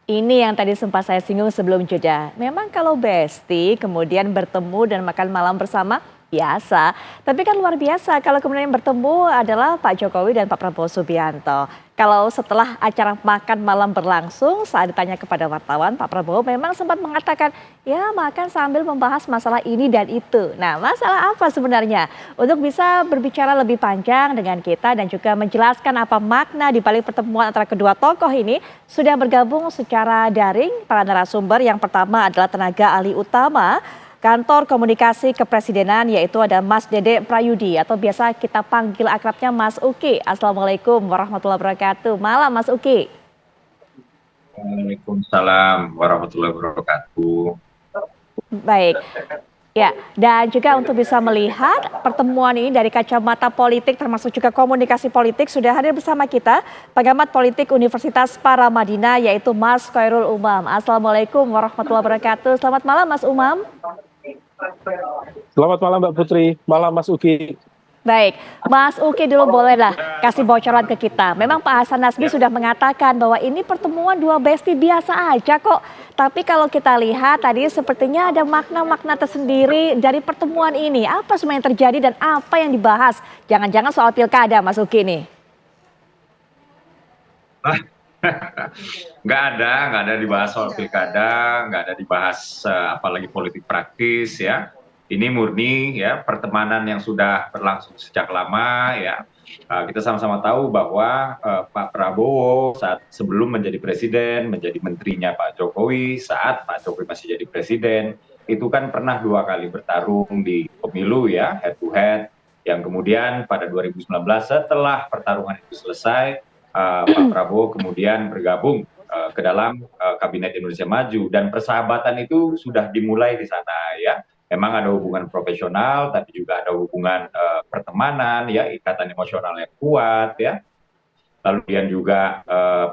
Ini yang tadi sempat saya singgung sebelum jeda. Memang kalau Besti kemudian bertemu dan makan malam bersama biasa. Tapi kan luar biasa kalau kemudian yang bertemu adalah Pak Jokowi dan Pak Prabowo Subianto. Kalau setelah acara makan malam berlangsung, saat ditanya kepada wartawan, Pak Prabowo memang sempat mengatakan, ya makan sambil membahas masalah ini dan itu. Nah, masalah apa sebenarnya? Untuk bisa berbicara lebih panjang dengan kita dan juga menjelaskan apa makna di balik pertemuan antara kedua tokoh ini, sudah bergabung secara daring para narasumber. Yang pertama adalah tenaga ahli utama Kantor Komunikasi Kepresidenan, yaitu ada Mas Dede Prayudi atau biasa kita panggil akrabnya Mas Uki. Assalamualaikum warahmatullahi wabarakatuh. Malam Mas Uki. Waalaikumsalam warahmatullahi wabarakatuh. Baik. Ya, dan juga untuk bisa melihat pertemuan ini dari kacamata politik termasuk juga komunikasi politik, sudah hadir bersama kita pengamat politik Universitas Paramadina yaitu Mas Khairul Umam. Assalamualaikum warahmatullahi wabarakatuh. Selamat malam Mas Umam. Selamat malam Mbak Putri, malam Mas Uki. Baik, Mas Uki dulu bolehlah kasih bocoran ke kita. Memang Pak Hasan Nazmi sudah mengatakan bahwa ini pertemuan dua besti biasa aja kok. Tapi kalau kita lihat tadi sepertinya ada makna-makna tersendiri dari pertemuan ini. Apa semua yang terjadi dan apa yang dibahas? Jangan-jangan soal pilkada Mas Uki nih. Nggak ada dibahas soal pilkada, nggak ada dibahas apalagi politik praktis ya. Ini murni ya pertemanan yang sudah berlangsung sejak lama ya. Kita sama-sama tahu bahwa Pak Prabowo saat sebelum menjadi presiden, menjadi menterinya Pak Jokowi, saat Pak Jokowi masih jadi presiden, itu kan pernah 2 kali bertarung di pemilu ya, head to head, yang kemudian pada 2019 setelah pertarungan itu selesai, Pak Prabowo kemudian bergabung ke dalam Kabinet Indonesia Maju, dan persahabatan itu sudah dimulai di sana ya. Memang ada hubungan profesional, tapi juga ada hubungan pertemanan, ya, ikatan emosional yang kuat, ya. Lalu kemudian juga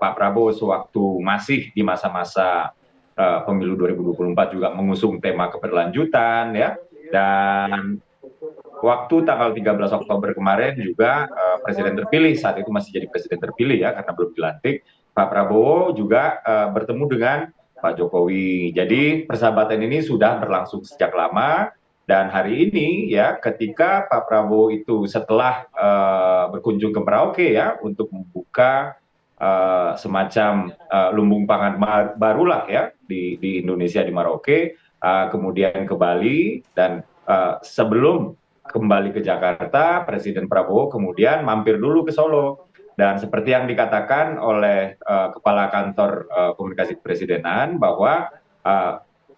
Pak Prabowo sewaktu masih di masa-masa pemilu 2024 juga mengusung tema keberlanjutan, ya. Dan waktu tanggal 13 Oktober kemarin juga presiden terpilih, saat itu masih jadi presiden terpilih ya, karena belum dilantik, Pak Prabowo juga bertemu dengan Pak Jokowi. Jadi persahabatan ini sudah berlangsung sejak lama, dan hari ini ya ketika Pak Prabowo itu setelah berkunjung ke Merauke ya untuk membuka semacam lumbung pangan barulah ya di Indonesia, di Merauke, kemudian ke Bali, dan sebelum kembali ke Jakarta, Presiden Prabowo kemudian mampir dulu ke Solo. Dan seperti yang dikatakan oleh Kepala Kantor Komunikasi Kepresidenan bahwa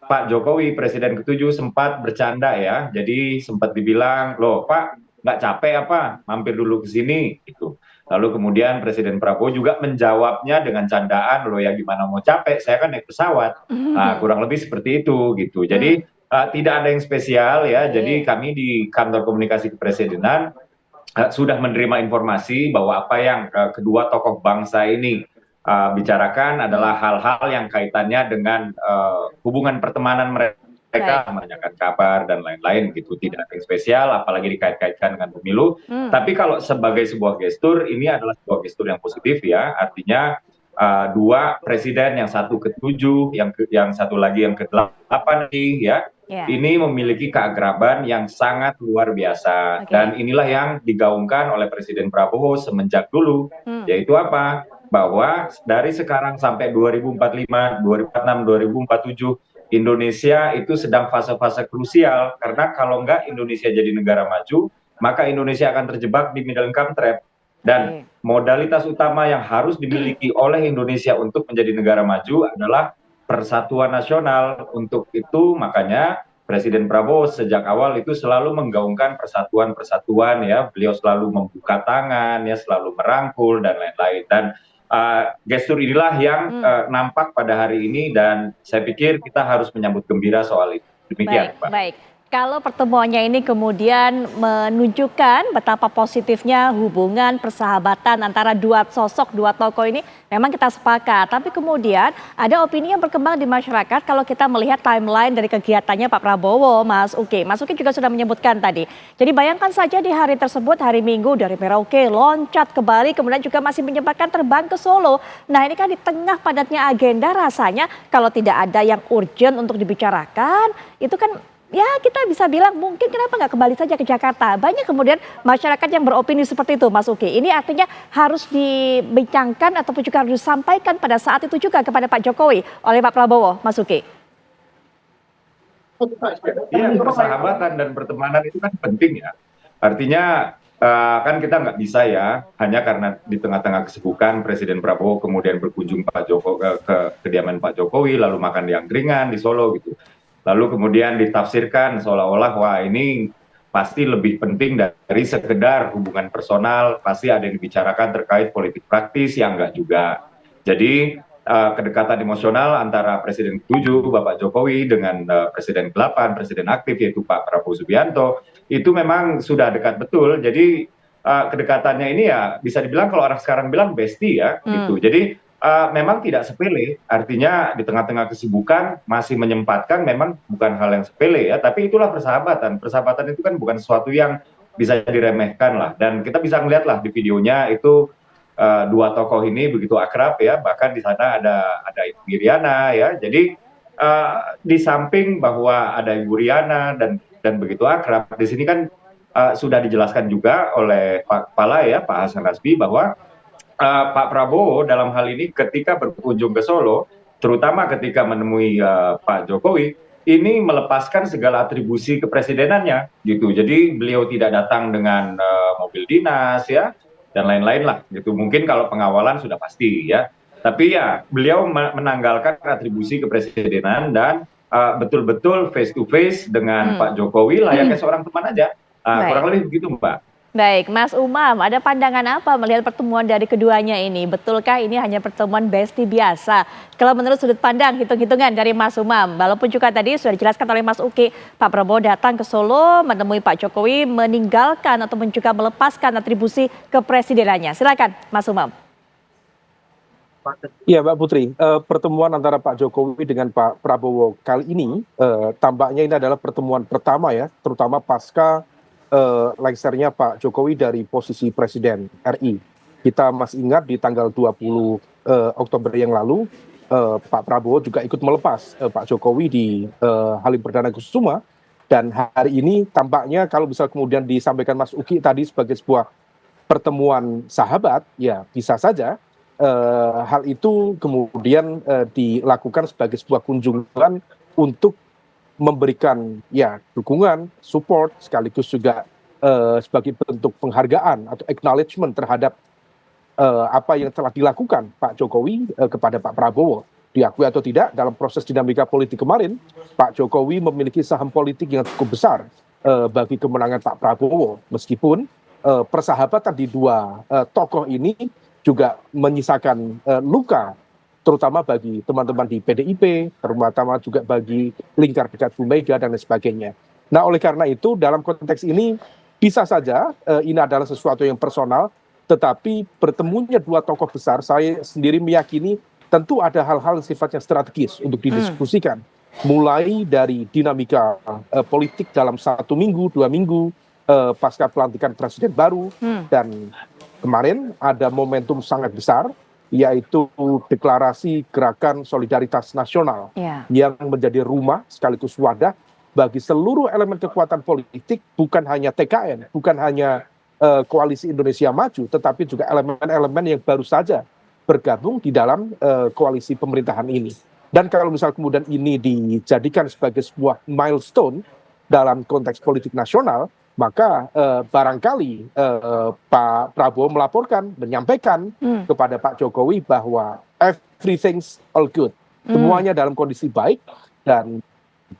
Pak Jokowi, Presiden ke-7, sempat bercanda ya. Jadi sempat dibilang, loh Pak, nggak capek apa mampir dulu ke sini? Gitu. Lalu kemudian Presiden Prabowo juga menjawabnya dengan candaan, loh ya gimana mau capek, saya kan naik pesawat. Nah, kurang lebih seperti itu gitu. Jadi tidak ada yang spesial ya. Jadi kami di Kantor Komunikasi Kepresidenan sudah menerima informasi bahwa apa yang kedua tokoh bangsa ini bicarakan adalah hal-hal yang kaitannya dengan hubungan pertemanan mereka, menanyakan kabar dan lain-lain gitu. Tidak ada yang spesial, apalagi dikait-kaitkan dengan pemilu. Tapi kalau sebagai sebuah gestur, ini adalah sebuah gestur yang positif ya. Artinya dua presiden, yang satu ke-7, yang satu lagi yang ke-8 nih ya, ini memiliki keakraban yang sangat luar biasa. Dan inilah yang digaungkan oleh Presiden Prabowo semenjak dulu, yaitu apa? Bahwa dari sekarang sampai 2045, 2046, 2047, Indonesia itu sedang fase-fase krusial, karena kalau enggak Indonesia jadi negara maju, maka Indonesia akan terjebak di middle income trap. Dan modalitas utama yang harus dimiliki oleh Indonesia untuk menjadi negara maju adalah persatuan nasional. Untuk itu makanya Presiden Prabowo sejak awal itu selalu menggaungkan persatuan-persatuan ya. Beliau selalu membuka tangan ya, selalu merangkul dan lain-lain. Dan gestur inilah yang nampak pada hari ini, dan saya pikir kita harus menyambut gembira soal itu. Demikian, Pak. Baik. Kalau pertemuannya ini kemudian menunjukkan betapa positifnya hubungan persahabatan antara dua sosok, dua tokoh ini, memang kita sepakat. Tapi kemudian ada opini yang berkembang di masyarakat kalau kita melihat timeline dari kegiatannya Pak Prabowo, Mas Uki. Mas Uki juga sudah menyebutkan tadi. Jadi bayangkan saja di hari tersebut, hari Minggu dari Merauke loncat ke Bali, kemudian juga masih menyempatkan terbang ke Solo. Nah ini kan di tengah padatnya agenda, rasanya kalau tidak ada yang urgent untuk dibicarakan, itu kan ya kita bisa bilang mungkin kenapa nggak kembali saja ke Jakarta. Banyak kemudian masyarakat yang beropini seperti itu, Mas Uki. Ini artinya harus dibincangkan ataupun juga harus disampaikan pada saat itu juga kepada Pak Jokowi oleh Pak Prabowo, Mas Uki. Iya, persahabatan dan pertemanan itu kan penting ya. Artinya kan kita nggak bisa ya, hanya karena di tengah-tengah kesibukan Presiden Prabowo kemudian berkunjung Pak Joko ke kediaman Pak Jokowi, lalu makan di angkringan di Solo gitu. Lalu kemudian ditafsirkan seolah-olah wah ini pasti lebih penting dari sekedar hubungan personal, pasti ada yang dibicarakan terkait politik praktis yang enggak juga. Jadi kedekatan emosional antara Presiden ke-7 Bapak Jokowi dengan Presiden ke-8, Presiden aktif yaitu Pak Prabowo Subianto, itu memang sudah dekat betul. Jadi kedekatannya ini ya bisa dibilang kalau orang sekarang bilang bestie ya gitu. Jadi memang tidak sepele, artinya di tengah-tengah kesibukan masih menyempatkan memang bukan hal yang sepele ya, tapi itulah persahabatan. Persahabatan itu kan bukan sesuatu yang bisa diremehkan lah, dan kita bisa melihat lah di videonya itu dua tokoh ini begitu akrab ya, bahkan di sana ada Ibu Iriana ya. Jadi di samping bahwa ada Ibu Riana dan begitu akrab, di sini kan sudah dijelaskan juga oleh Pak Kepala ya, Pak Hasan Nasbi, bahwa Pak Prabowo dalam hal ini ketika berkunjung ke Solo, terutama ketika menemui Pak Jokowi, ini melepaskan segala atribusi kepresidenannya, gitu. Jadi beliau tidak datang dengan mobil dinas ya dan lain-lain lah, gitu. Mungkin kalau pengawalan sudah pasti ya, tapi ya beliau menanggalkan atribusi kepresidenan dan betul-betul face to face dengan Pak Jokowi layaknya seorang teman aja. Kurang lebih begitu, Mbak. Baik, Mas Umam, ada pandangan apa melihat pertemuan dari keduanya ini? Betulkah ini hanya pertemuan bestie biasa? Kalau menurut sudut pandang, hitung-hitungan dari Mas Umam, walaupun juga tadi sudah dijelaskan oleh Mas Uki, Pak Prabowo datang ke Solo menemui Pak Jokowi, meninggalkan ataupun juga melepaskan atribusi kepresidenannya. Silakan, Mas Umam. Iya, Mbak Putri, pertemuan antara Pak Jokowi dengan Pak Prabowo kali ini tampaknya ini adalah pertemuan pertama ya, terutama pasca lengsernya Pak Jokowi dari posisi Presiden RI. Kita masih ingat di tanggal 20 Oktober yang lalu, Pak Prabowo juga ikut melepas Pak Jokowi di Halim Perdana Kusuma, dan hari ini tampaknya kalau misal kemudian disampaikan Mas Uki tadi sebagai sebuah pertemuan sahabat, ya bisa saja hal itu kemudian dilakukan sebagai sebuah kunjungan untuk memberikan ya dukungan, support, sekaligus juga sebagai bentuk penghargaan atau acknowledgement terhadap apa yang telah dilakukan Pak Jokowi kepada Pak Prabowo. Diakui atau tidak, dalam proses dinamika politik kemarin, Pak Jokowi memiliki saham politik yang cukup besar bagi kemenangan Pak Prabowo. Meskipun persahabatan di dua tokoh ini juga menyisakan luka, terutama bagi teman-teman di PDIP, terutama juga bagi lingkar dekat Bu Mega dan lain sebagainya. Nah, oleh karena itu dalam konteks ini bisa saja ini adalah sesuatu yang personal, tetapi bertemunya dua tokoh besar, saya sendiri meyakini tentu ada hal-hal sifatnya strategis untuk didiskusikan. Mulai dari dinamika politik dalam 1 minggu, 2 minggu, pasca pelantikan presiden baru, dan kemarin ada momentum sangat besar, yaitu deklarasi gerakan solidaritas nasional yang menjadi rumah sekaligus wadah bagi seluruh elemen kekuatan politik, bukan hanya TKN, bukan hanya Koalisi Indonesia Maju, tetapi juga elemen-elemen yang baru saja bergabung di dalam koalisi pemerintahan ini. Dan kalau misal kemudian ini dijadikan sebagai sebuah milestone dalam konteks politik nasional, maka barangkali Pak Prabowo melaporkan, menyampaikan kepada Pak Jokowi bahwa everything's all good. Semuanya dalam kondisi baik, dan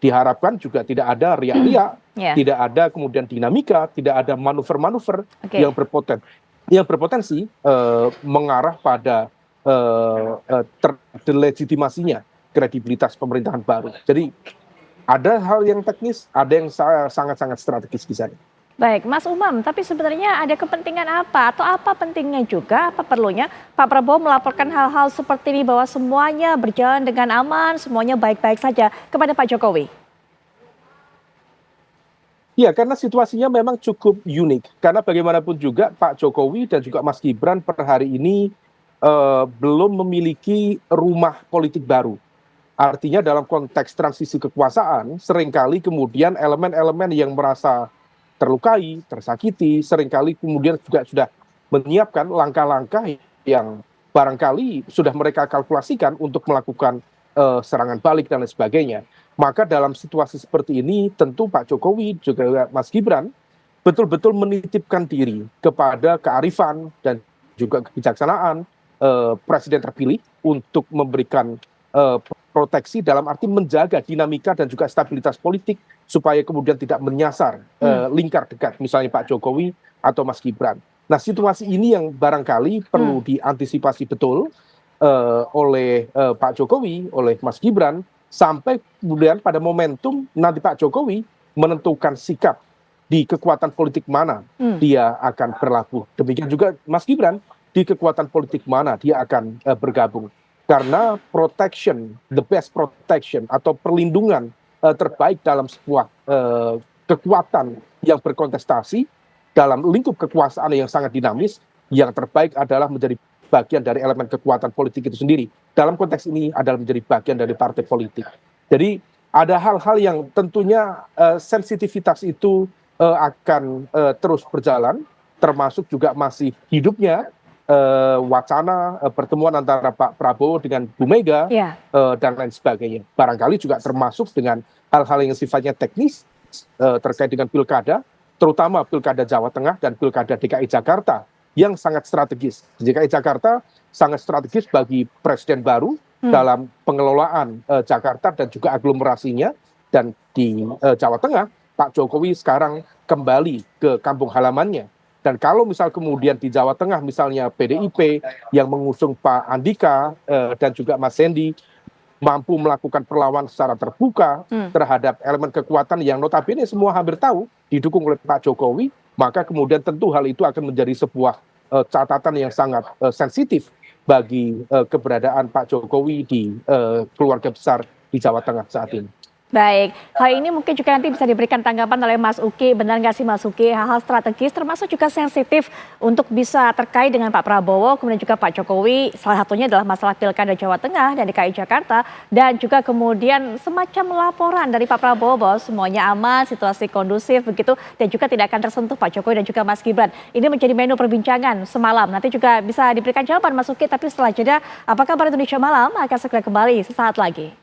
diharapkan juga tidak ada riak-riak, tidak ada kemudian dinamika, tidak ada manuver-manuver yang berpotensi mengarah pada terdelegitimasinya kredibilitas pemerintahan baru. Jadi Ada hal yang teknis, ada yang sangat-sangat strategis di sana. Baik, Mas Umam, tapi sebenarnya ada kepentingan apa atau apa pentingnya juga, apa perlunya Pak Prabowo melaporkan hal-hal seperti ini bahwa semuanya berjalan dengan aman, semuanya baik-baik saja kepada Pak Jokowi? Ya, karena situasinya memang cukup unik. Karena bagaimanapun juga Pak Jokowi dan juga Mas Gibran per hari ini belum memiliki rumah politik baru. Artinya dalam konteks transisi kekuasaan, seringkali kemudian elemen-elemen yang merasa terlukai, tersakiti, seringkali kemudian juga sudah menyiapkan langkah-langkah yang barangkali sudah mereka kalkulasikan untuk melakukan serangan balik dan lain sebagainya. Maka dalam situasi seperti ini tentu Pak Jokowi juga Mas Gibran betul-betul menitipkan diri kepada kearifan dan juga kebijaksanaan presiden terpilih untuk memberikan proteksi dalam arti menjaga dinamika dan juga stabilitas politik supaya kemudian tidak menyasar lingkar dekat misalnya Pak Jokowi atau Mas Gibran. Nah, situasi ini yang barangkali perlu diantisipasi betul oleh Pak Jokowi, oleh Mas Gibran, sampai kemudian pada momentum nanti Pak Jokowi menentukan sikap di kekuatan politik mana dia akan berlabuh. Demikian juga Mas Gibran, di kekuatan politik mana dia akan bergabung. Karena protection, the best protection atau perlindungan terbaik dalam sebuah kekuatan yang berkontestasi dalam lingkup kekuasaan yang sangat dinamis, yang terbaik adalah menjadi bagian dari elemen kekuatan politik itu sendiri. Dalam konteks ini adalah menjadi bagian dari partai politik. Jadi ada hal-hal yang tentunya sensitivitas itu akan terus berjalan, termasuk juga masih hidupnya wacana pertemuan antara Pak Prabowo dengan Bu Mega dan lain sebagainya. Barangkali juga termasuk dengan hal-hal yang sifatnya teknis terkait dengan pilkada, terutama pilkada Jawa Tengah dan pilkada DKI Jakarta yang sangat strategis. DKI Jakarta sangat strategis bagi presiden baru dalam pengelolaan Jakarta dan juga aglomerasinya. Dan di Jawa Tengah, Pak Jokowi sekarang kembali ke kampung halamannya. Dan kalau misal kemudian di Jawa Tengah misalnya PDIP yang mengusung Pak Andika dan juga Mas Hendy mampu melakukan perlawanan secara terbuka terhadap elemen kekuatan yang notabene semua hampir tahu didukung oleh Pak Jokowi, maka kemudian tentu hal itu akan menjadi sebuah catatan yang sangat sensitif bagi keberadaan Pak Jokowi di keluarga besar di Jawa Tengah saat ini. Baik, hal ini mungkin juga nanti bisa diberikan tanggapan oleh Mas Uki. Benar nggak sih Mas Uki, hal-hal strategis termasuk juga sensitif untuk bisa terkait dengan Pak Prabowo, kemudian juga Pak Jokowi, salah satunya adalah masalah pilkada Jawa Tengah dan DKI Jakarta, dan juga kemudian semacam laporan dari Pak Prabowo bahwa semuanya aman, situasi kondusif begitu, dan juga tidak akan tersentuh Pak Jokowi dan juga Mas Gibran. Ini menjadi menu perbincangan semalam. Nanti juga bisa diberikan jawaban Mas Uki, tapi setelah jeda, apakah Kabar Indonesia Malam akan segera kembali sesaat lagi.